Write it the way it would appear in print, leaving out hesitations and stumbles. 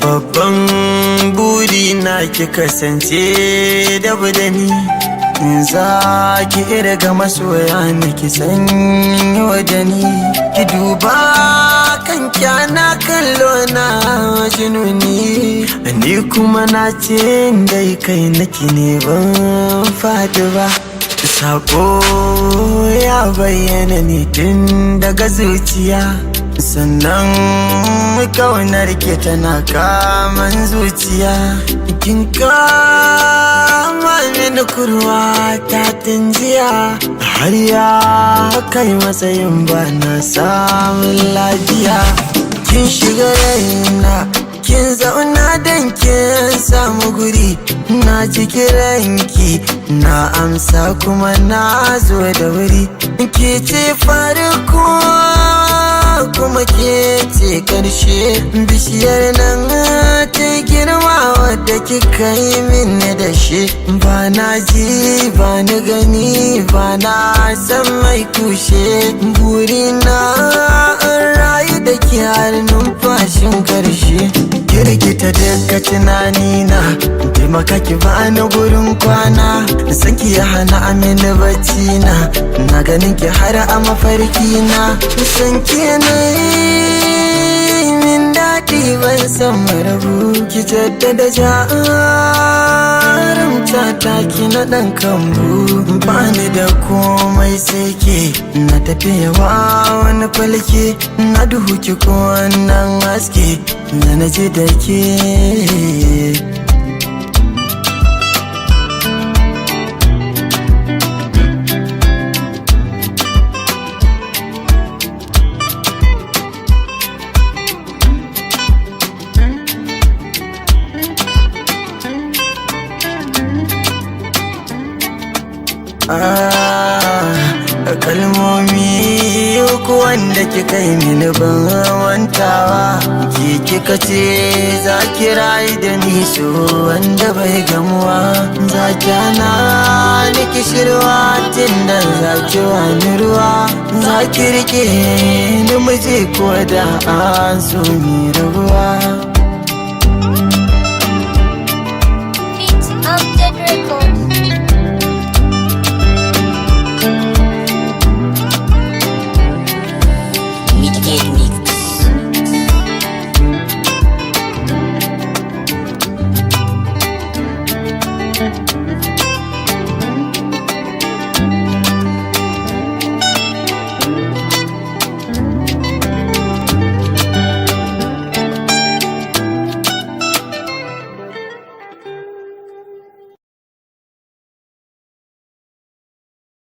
Babban buri na ki kasance da budani, za ki irga masoya ne ki sanyo da ni. Ki duba kan kyana kallo na jinuni, ni kuma na ce dai kai naki ne ban fadi ba. Sako ya bayyana ne tun daga zuciya, sannan kaunar ke tana kaman zuciya. Kin kama mini kurwa ta jiya, har ya kai matsayin ba na samun lafiya. Kin shiga raina kin zauna dan kin samu guri, na ji kiranki na amsa kuma na zo da wuri. Ke ce farko kuma ke ce karshe, bishiyar nan ta girma wadda kika yi min da shi. Ba na ji ba ni gani ba na san mai kushe, burina an rayu da ke har numfashin karshe. Kirkita daga tunanina, taimaka ki bani gurin kwana, san ki ya hana amini bacci na ganin ki har a mafarki na. San ki na min daɗi ban san marabu, ki jaddada jarumta ta ki na ɗan kambu. Bani da komai sai ke, na tafiyawa wani falke, na duhu ki ko wannan haske da na ji da ke. Kalmomi uku wanda kika yi mini ban wantawa, ki kika ce za ki rayu da ni so wanda bai gamuwa. Za ki hana ni kishirwa tun da za ki wani ruwa, za ki rike ni miji ko da an so mi rabuwa.